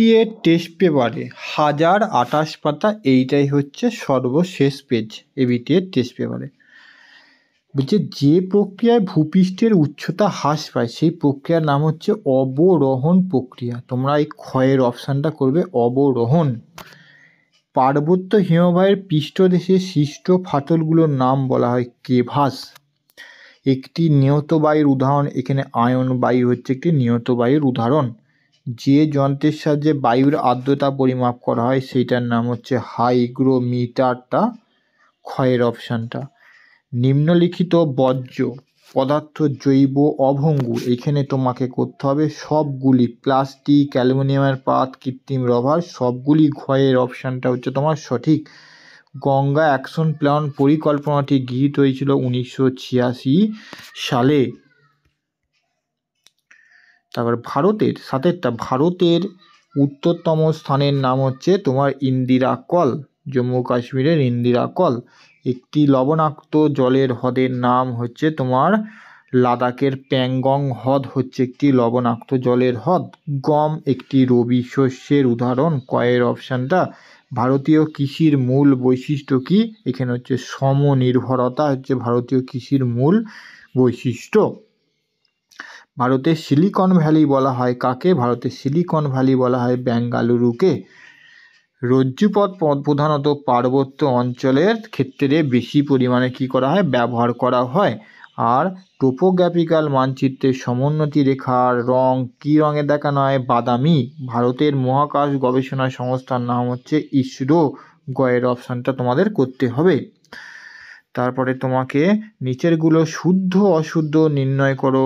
ABTA test পেপারে 1028 পাতা, এইটাই হচ্ছে সর্বশেষ পেজ এবিটিএ টেস্ট পেপারে। বলছে যে প্রক্রিয়ায় ভূপৃষ্ঠের উচ্চতা হ্রাস পায় সেই প্রক্রিয়ার নাম হচ্ছে অবরোহণ প্রক্রিয়া। তোমরা এই ক্ষয়ের অপশানটা করবে অবরোহণ। পার্বত্য হিমবাহের পৃষ্ঠদেশে সৃষ্ট ফাটলগুলোর নাম বলা হয় ক্রেভাস। একটি নিয়ত বায়ুর উদাহরণ, এখানে আয়ন বায়ু হচ্ছে একটি নিয়ত বায়ুর উদাহরণ। যে যন্ত্রের সাহায্যে বায়ুর আর্দ্রতা পরিমাপ করা হয় সেইটার নাম হচ্ছে হাইগ্রোমিটারটা, ক্ষয়ের অপশানটা। নিম্নলিখিত বর্জ্য পদার্থ জৈব অভঙ্গুর, এখানে তোমাকে করতে হবে সবগুলি, প্লাস্টিক, অ্যালুমিনিয়ামের পাত, কৃত্রিম রবার, সবগুলি ক্ষয়ের অপশানটা হচ্ছে তোমার সঠিক। গঙ্গা অ্যাকশন প্ল্যান পরিকল্পনাটি গৃহীত হয়েছিল 1986 সালে। তারপর ভারতের সাথেরটা, ভারতের উত্তরতম স্থানের নাম হচ্ছে তোমার ইন্দিরা কল, জম্মু কাশ্মীরের ইন্দিরা কল। একটি লবণাক্ত জলের হ্রদের নাম হচ্ছে তোমার লাদাখের প্যাংগং হ্রদ হচ্ছে একটি লবণাক্ত জলের হ্রদ। গম একটি রবি শস্যের উদাহরণ, কয়ের অপশানটা। ভারতীয় কৃষির মূল বৈশিষ্ট্য কি, এখানে হচ্ছে সমনির্ভরতা হচ্ছে ভারতীয় কৃষির মূল বৈশিষ্ট্য। ভারতের সিলিকন ভ্যালি বলা হয় কাকে, ভারতের সিলিকন ভ্যালি বলা হয় বেঙ্গালুরুকে। রজ্জুপথ প্রধানত পার্বত্য অঞ্চলের ক্ষেত্রে বেশি পরিমাণে কী করা হয়, ব্যবহার করা হয়। আর টোপোগ্রাফিক্যাল মানচিত্রের সমোন্নতি রেখার রং কী রঙে দেখানো হয়, বাদামি। ভারতের মহাকাশ গবেষণা সংস্থার নাম হচ্ছে ইসরো, গয়ের অপশানটা তোমাদের করতে হবে। তারপরে তোমাকে নিচেরগুলো শুদ্ধ অশুদ্ধ নির্ণয় করো।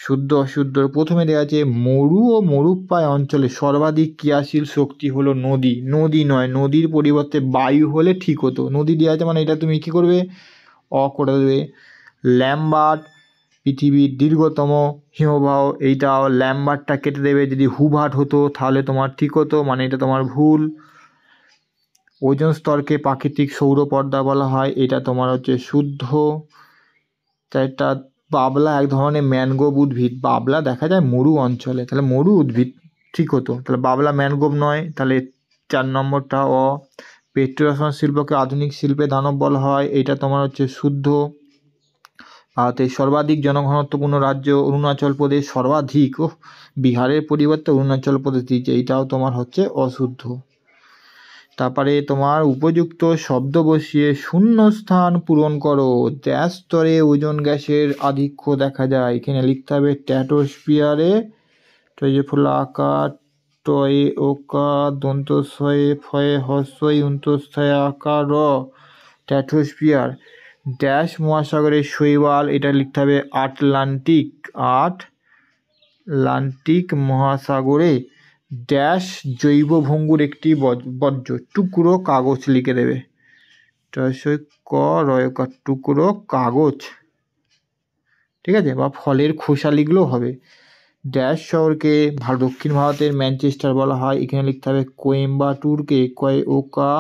শুদ্ধ অশুদ্ধ, প্রথমে দেওয়া আছে মরু ও মরুপ্রায় অঞ্চলে সর্বাধিক ক্রিয়াশীল শক্তি হলো নদী। নদী নয়, নদীর পরিবর্তে বায়ু হলে ঠিক হতো। নদী দেওয়া আছে মানে এটা তুমি কী করবে, করে দেবে। ল্যাম্বার্ট পৃথিবীর দীর্ঘতম হিমবাহ, এইটাও ল্যাম্বার্টটা কেটে দেবে। যদি হুভার্ট হতো তাহলে তোমার ঠিক হতো, মানে এটা তোমার ভুল। ওজোন স্তরকে প্রাকৃতিক সৌরপর্দা বলা হয়, এটা তোমার হচ্ছে শুদ্ধ। চারটা, বাবলা এক ধরনের ম্যানগ্রোভ উদ্ভিদ, বাবলা দেখা যায় মরু অঞ্চলে, তাহলে মরু উদ্ভিদ ঠিক হতো, তাহলে বাবলা ম্যানগ্রোভ নয়, তাহলে 4 নম্বরটা অ। পেট্রোরসায়ন শিল্পকে আধুনিক শিল্পে দানব বলা হয়, এটা তোমার হচ্ছে শুদ্ধ। ভারতের সর্বাধিক জনঘনত্বপূর্ণ রাজ্য অরুণাচল প্রদেশ, সর্বাধিক, বিহারের পরিবর্তে অরুণাচল প্রদেশ দিয়েছে, এইটাও তোমার হচ্ছে অশুদ্ধ। তারপরে তোমার উপযুক্ত শব্দ বসিয়ে শূন্যস্থান পূরণ করো। ড্যাশ স্তরে ওজোন গ্যাসের আধিক্য দেখা যায়, এখানে লিখতে হবে স্ট্র্যাটোস্ফিয়ারে, টয়ে ফোলা আকার, টয়ে ওকা দন্তস্বয়ে ফয়ে হস্যই উন্তস্থায় আকার র, স্ট্র্যাটোস্ফিয়ার। ড্যাশ মহাসাগরের শৈবাল, এটা লিখতে হবে আটলান্টিক, আটলান্টিক মহাসাগরে। ড্যাশ জৈব ভঙ্গুর একটি বর্জ্য, টুকরো কাগজ লিখে দেবে, ক রয়কা টুকরো কাগজ, ঠিক আছে, বা ফলের খোসা লিখলেও হবে। ড্যাশ শহরকে দক্ষিণ ভারতের ম্যানচেস্টার বলা হয়, এখানে লিখতে হবে কোয়েম্বাটুরকে, কয়ে ওকা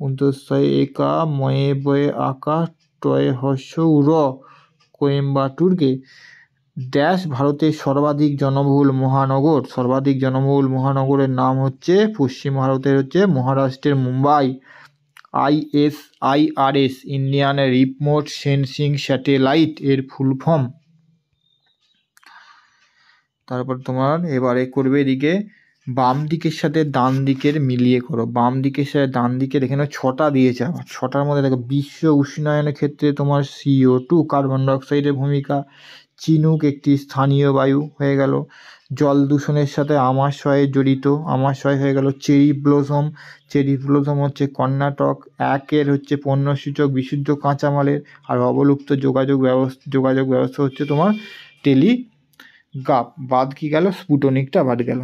উন্তস্থায় একা ময়ে বয়ে আকা টয়ে হস্য র, কোয়েম্বাটুরকে। ড্যাশ ভারতের সর্বাধিক জনবহুল মহানগর, সর্বাধিক জনবহুল মহানগরের নাম হচ্ছে পশ্চিম ভারতের হচ্ছে মহারাষ্ট্রের Mumbai. ISIRS Indian remote sensing satellite এর ফুল ফর্ম। তারপর তোমার এবারে করবে এদিকে বাম দিকের সাথে ডান দিকের মিলিয়ে করো। বাম দিকের সাথে ডান দিকের এখানে 6টা দিয়েছে, আবার 6টার মধ্যে দেখো বিশ্ব উষ্ণায়নের ক্ষেত্রে তোমার CO2 কার্বন ডাইঅক্সাইডের ভূমিকা। চিনুক একটি স্থানীয় বায়ু হয়ে গেল। জল দূষণের সাথে আমাশয় জড়িত, আমাশয় হয়ে গেল। চেরি ব্লসম, চেরি ব্লসম হচ্ছে কর্ণাটক। একের হচ্ছে পণ্যসূচক বিশুদ্ধ কাঁচামালের, আর অবলুপ্ত যোগাযোগ ব্যবস্থা হচ্ছে তোমার টেলিগ্রাফ। বাদ কি গেল, স্পুটনিকটা বাদ গেল।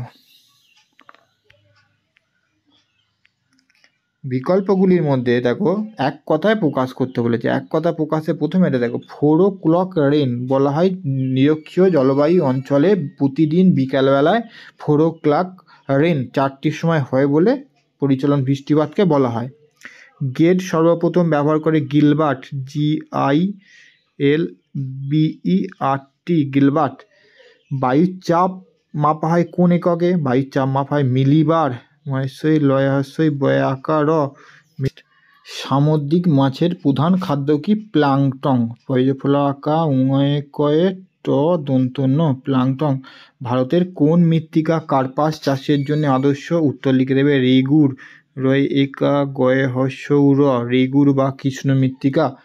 বিকল্পগুলির মধ্যে দেখো এক কথায় প্রকাশ করতে বলেছে, এক কথা প্রকাশে প্রথমে এটা দেখো 4 o'clock রেন বলা হয় নিরক্ষীয় জলবায়ু অঞ্চলে প্রতিদিন বিকালবেলায় 4 o'clock রেন 4টির সময় হয় বলে পরিচালন বৃষ্টিপাতকে বলা হয়। গেট সর্বপ্রথম ব্যবহার করে গিলবার্ট, GILBERT, গিলবার্ট। বায়ুর চাপ মাপা হয় কোন এককে? বায়ুর চাপ মাপা হয় মিলিবার। মহেশ্বরী লয় হস্যই বয় আকার। সামুদ্রিক মাছের প্রধান খাদ্য কি? প্লাঙ্কটন। পয়ফলা আকা উঙয়ে কয়ে ট দন্ত ন প্লাঙ্কটন। ভারতের কোন মৃত্তিকা কার্পাস চাষের জন্য আদর্শ? উত্তর লিখে দেবে রেগুর। রয় একা গয়ে হস্য র রেগুর বা কৃষ্ণ মৃত্তিকা।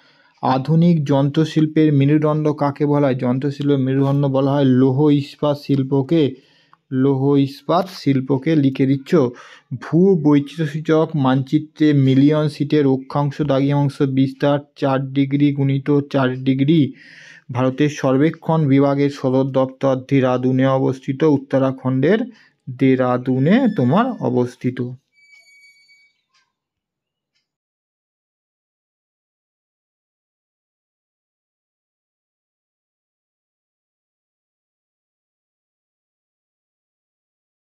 আধুনিক যন্ত্রশিল্পের মেরুদণ্ড কাকে বলা হয়? যন্ত্রশিল্পের মেরুদণ্ড বলা হয় লৌহ ইস্পাত শিল্পকে। লৌহ ইস্পাত শিল্পকে লিখে দিচ্ছ। ভূ বৈচিত্র্যসূচক মানচিত্রে মিলিয়ন সিটের অক্ষাংশ দ্রাঘিমাংশ বিস্তার 4°x4°। ভারতের সর্বেক্ষণ বিভাগের সদর দপ্তর দেরাদুনে অবস্থিত। উত্তরাখণ্ডের দেরাদুনে তোমার অবস্থিত।